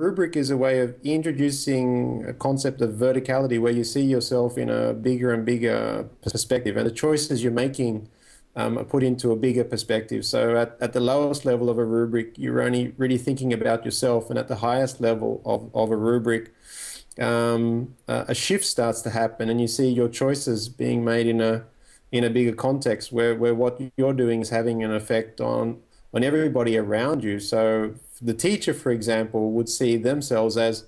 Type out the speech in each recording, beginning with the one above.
Rubric is a way of introducing a concept of verticality where you see yourself in a bigger and bigger perspective, and the choices you're making are put into a bigger perspective. So at the lowest level of a rubric, you're only really thinking about yourself, and at the highest level of a rubric, a shift starts to happen, and you see your choices being made in a bigger context where what you're doing is having an effect on everybody around you. So the teacher, for example, would see themselves as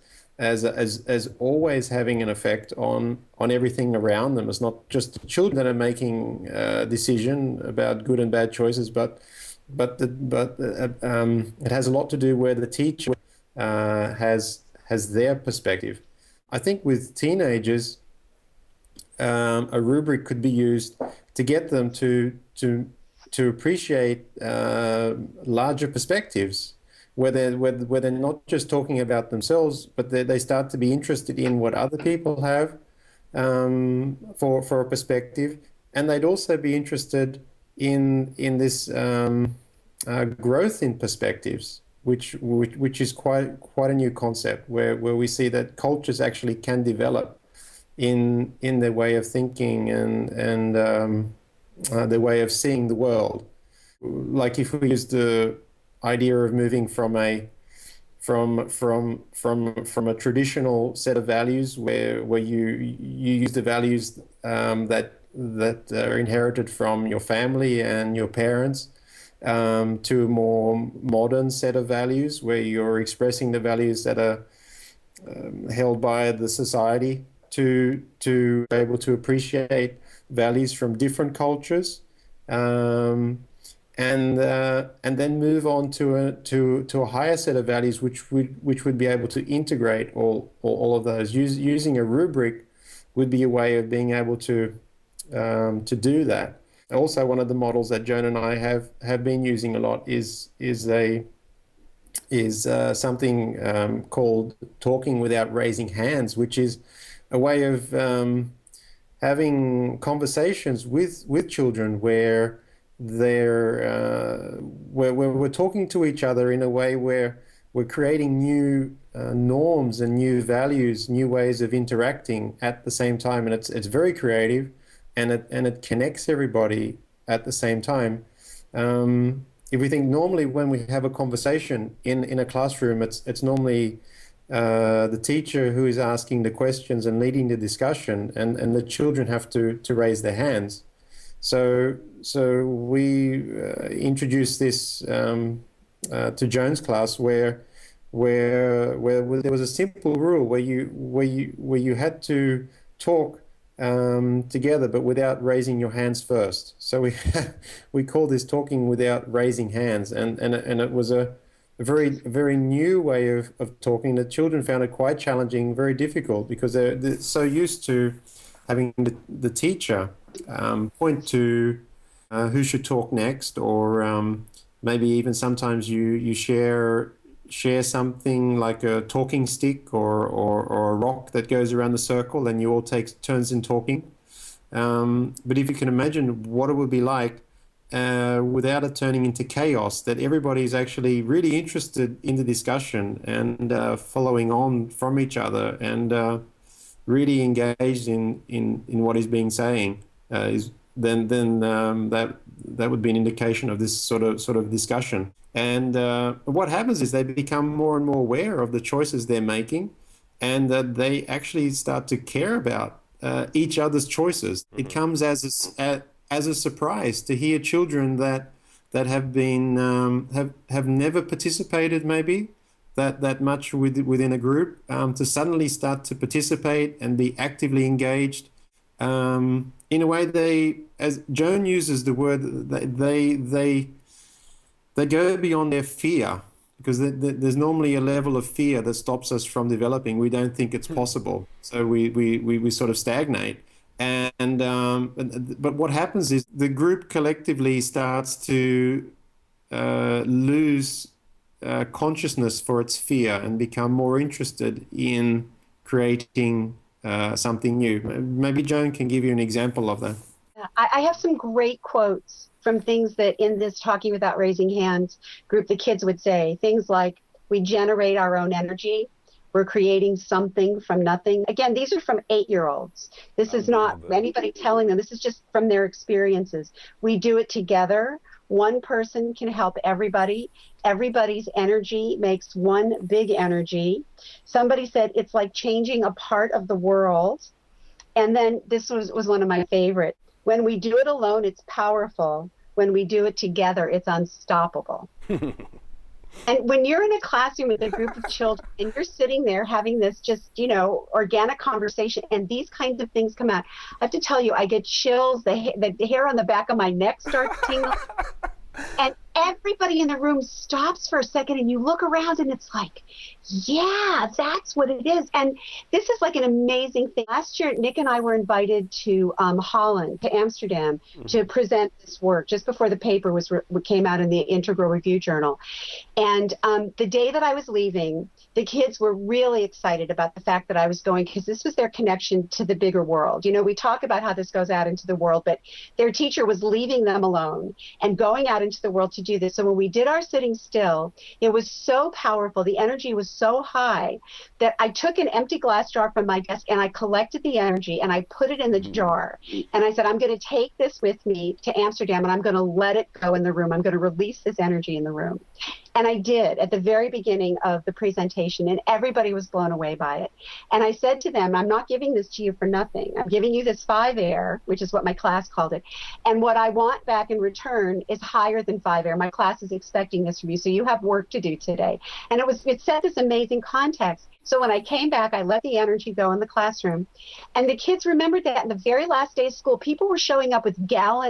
always having an effect on everything around them. It's not just the children that are making a decision about good and bad choices, but it has a lot to do where the teacher has their perspective. I think with teenagers, a rubric could be used to get them to appreciate larger perspectives, where they're not just talking about themselves, but they start to be interested in what other people have for a perspective, and they'd also be interested in this growth in perspectives, which is quite a new concept, where we see that cultures actually can develop in their way of thinking and their way of seeing the world. Like if we use the idea of moving from a traditional set of values where you use the values that are inherited from your family and your parents, to a more modern set of values where you're expressing the values that are held by the society, to be able to appreciate values from different cultures, and then move on to a higher set of values which would be able to integrate all of those. Using a rubric would be a way of being able to do that. Also, one of the models that Joan and I have been using a lot is something called talking without raising hands, which is a way of having conversations with children where we're talking to each other in a way where we're creating new norms and new values, new ways of interacting at the same time, and it's very creative, and it connects everybody at the same time. If we think normally when we have a conversation in a classroom, it's normally the teacher who is asking the questions and leading the discussion, and the children have to raise their hands. So we introduced this to Joan's class where there was a simple rule where you had to talk together, but without raising your hands first. So we call this talking without raising hands, and it was a very new way of talking. The children found it quite challenging, very difficult, because they're so used to having the teacher point to who should talk next, or maybe even sometimes you share something like a talking stick or a rock that goes around the circle, and you all take turns in talking. But if you can imagine what it would be like without it turning into chaos, that everybody is actually really interested in the discussion and following on from each other, and really engaged in what is being saying, then that would be an indication of this sort of discussion. And what happens is they become more and more aware of the choices they're making, and that they actually start to care about each other's choices. It comes as a surprise to hear children that have been have never participated maybe that much within a group, to suddenly start to participate and be actively engaged. In a way, as Joan uses the word, they go beyond their fear, because there's normally a level of fear that stops us from developing. We don't think it's possible, so we sort of stagnate. But what happens is the group collectively starts to lose consciousness for its fear and become more interested in creating something new. Maybe Joan can give you an example of that. I have some great quotes from things that in this Talking Without Raising Hands group the kids would say. Things like, We generate our own energy. We're creating something from nothing. Again, these are from 8-year-olds. This is not anybody telling them. This is just from their experiences. We do it together. One person can help everybody. Everybody's energy makes one big energy. Somebody said it's like changing a part of the world. And then this was one of my favorite. When we do it alone, it's powerful. When we do it together, it's unstoppable. And when you're in a classroom with a group of children and you're sitting there having this just, organic conversation and these kinds of things come out, I have to tell you, I get chills. The hair on the back of my neck starts tingling. And everybody in the room stops for a second and you look around and it's like, yeah, that's what it is. And this is like an amazing thing. Last year, Nick and I were invited to Holland, to Amsterdam, to present this work just before the paper came out in the Integral Review Journal. And the day that I was leaving, the kids were really excited about the fact that I was going because this was their connection to the bigger world. We talk about how this goes out into the world, but their teacher was leaving them alone and going out into the world to do this. So when we did our sitting still, it was so powerful. The energy was so high that I took an empty glass jar from my desk and I collected the energy and I put it in the jar. And I said, I'm going to take this with me to Amsterdam and I'm going to let it go in the room. I'm going to release this energy in the room. And I did at the very beginning of the presentation, and everybody was blown away by it. And I said to them, I'm not giving this to you for nothing. I'm giving you this 5-air, which is what my class called it. And what I want back in return is higher than 5-air. My class is expecting this from you, so you have work to do today. And it set this amazing context. So when I came back, I let the energy go in the classroom. And the kids remembered that in the very last day of school, people were showing up with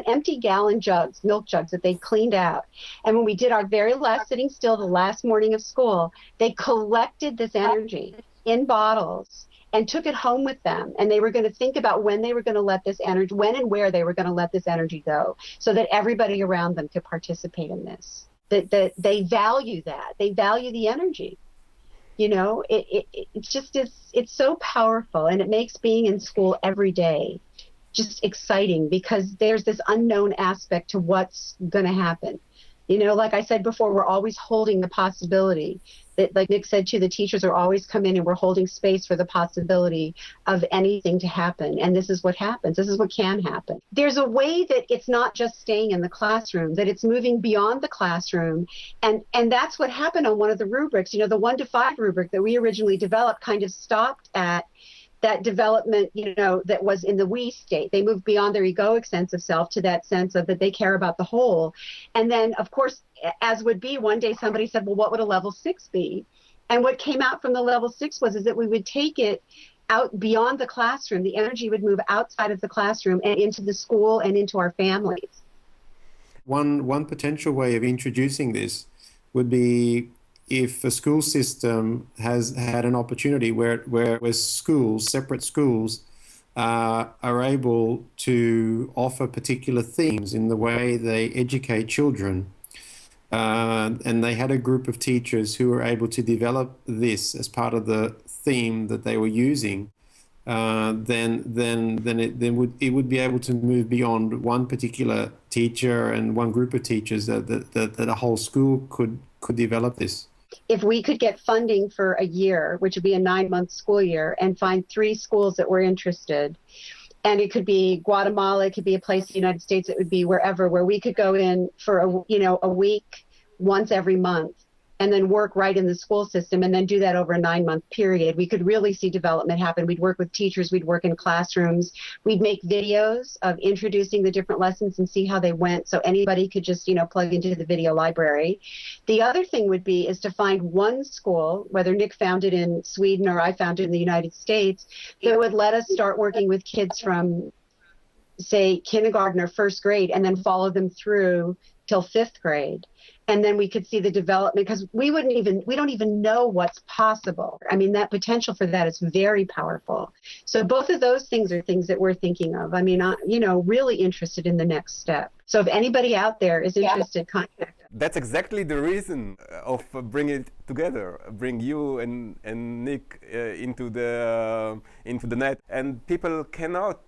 empty gallon jugs, milk jugs that they cleaned out. And when we did our very last sitting still, the last morning of school, they collected this energy in bottles and took it home with them. And they were going to think about when they were going to let this energy, when and where they were going to let this energy go so that everybody around them could participate in this. That they value that. They value the energy. It's so powerful, and it makes being in school every day just exciting because there's this unknown aspect to what's going to happen. Like I said before, we're always holding the possibility that, like Nick said too, the teachers are always come in and we're holding space for the possibility of anything to happen. And this is what happens. This is what can happen. There's a way that it's not just staying in the classroom, that it's moving beyond the classroom. And that's what happened on one of the rubrics. The 1 to 5 rubric that we originally developed kind of stopped at that development, that was in the we state. They moved beyond their egoic sense of self to that sense of that they care about the whole. And then, of course, as would be, one day somebody said, well, what would a level 6 be? And what came out from the level 6 is that we would take it out beyond the classroom. The energy would move outside of the classroom and into the school and into our families. One potential way of introducing this would be if a school system has had an opportunity where schools, separate schools, are able to offer particular themes in the way they educate children. And they had a group of teachers who were able to develop this as part of the theme that they were using. Then it would be able to move beyond one particular teacher and one group of teachers that a whole school could develop this. If we could get funding for a year, which would be a 9-month school year, and find 3 schools that were interested, and it could be Guatemala, it could be a place in the United States, it would be wherever, where we could go in for a week once every month and then work right in the school system and then do that over a 9-month period. We could really see development happen. We'd work with teachers, we'd work in classrooms, we'd make videos of introducing the different lessons and see how they went so anybody could just, plug into the video library. The other thing would be is to find one school, whether Nick found it in Sweden or I found it in the United States, that would let us start working with kids from, say, kindergarten or 1st grade and then follow them through till 5th grade. And then we could see the development because we don't even know what's possible. I mean, that potential for that is very powerful. So both of those things are things that we're thinking of. I mean, really interested in the next step. So if anybody out there is interested, contact us. That's exactly the reason of bringing it together, bring you and Nick into the net. And people cannot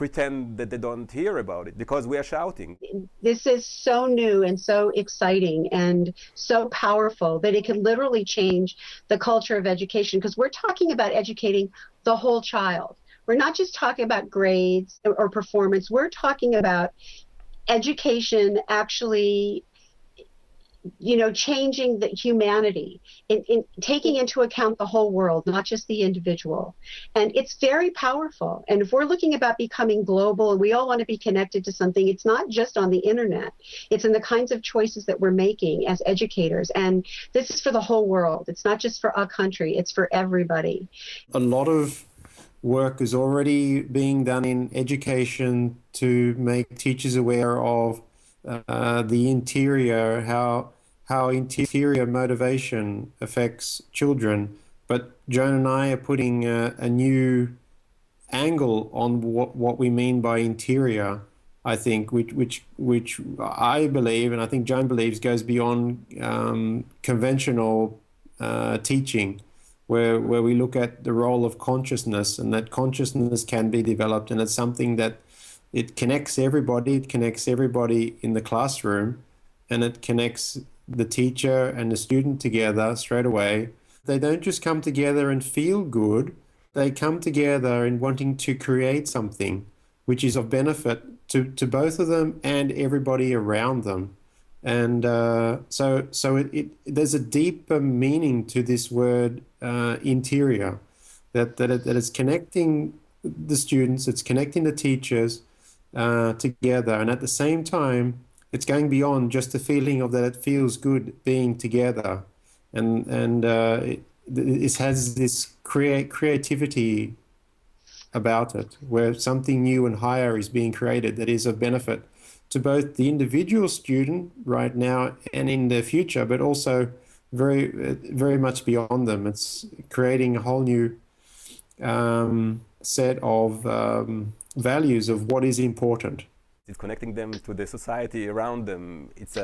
pretend that they don't hear about it because we are shouting. This is so new and so exciting and so powerful that it can literally change the culture of education, because we're talking about educating the whole child. We're not just talking about grades or performance. We're talking about education actually, changing the humanity, in taking into account the whole world, not just the individual. And it's very powerful. And if we're looking about becoming global and we all want to be connected to something, it's not just on the internet. It's in the kinds of choices that we're making as educators. And this is for the whole world. It's not just for a country. It's for everybody. A lot of work is already being done in education to make teachers aware of the interior, how interior motivation affects children. But Joan and I are putting a new angle on what we mean by interior, I think, which I believe, and I think Joan believes, goes beyond conventional teaching, where we look at the role of consciousness, and that consciousness can be developed, and it's something that it connects everybody. It connects everybody in the classroom, and it connects the teacher and the student together straight away. They don't just come together and feel good. They come together in wanting to create something which is of benefit to both of them and everybody around them. And so there's a deeper meaning to this word interior, that it's connecting the students, it's connecting the teachers together, and at the same time it's going beyond just the feeling of that it feels good being together, and it has this creativity about it, where something new and higher is being created that is of benefit to both the individual student right now and in the future, but also very, very much beyond them. It's creating a whole new set of values of what is important. It's connecting them to the society around them. It's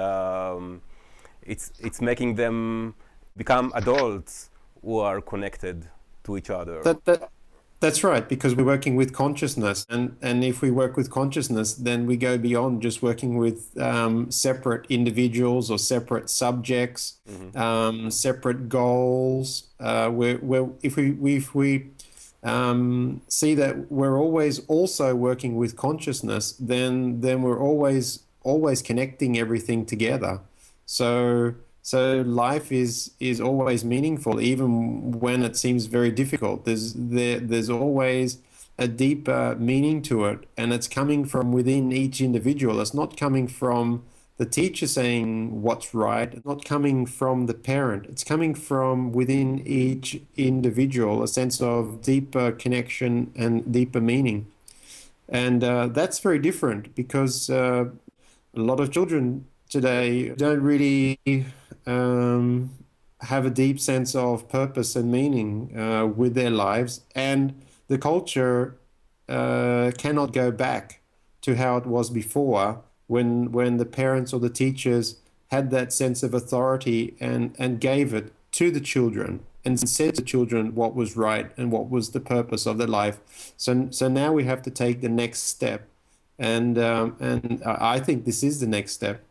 making them become adults who are connected to each other. That's right, because we're working with consciousness, and if we work with consciousness, then we go beyond just working with separate individuals or separate subjects, separate goals. If we see that we're always also working with consciousness, then we're always connecting everything together. So life is always meaningful, even when it seems very difficult. There's always a deeper meaning to it, and it's coming from within each individual. It's not coming from the teacher saying what's right. It's not coming from the parent. It's coming from within each individual, a sense of deeper connection and deeper meaning. And that's very different, because a lot of children today don't really have a deep sense of purpose and meaning with their lives, and the culture cannot go back to how it was before, when the parents or the teachers had that sense of authority and gave it to the children and said to children what was right and what was the purpose of their life. So now we have to take the next step, and I think this is the next step.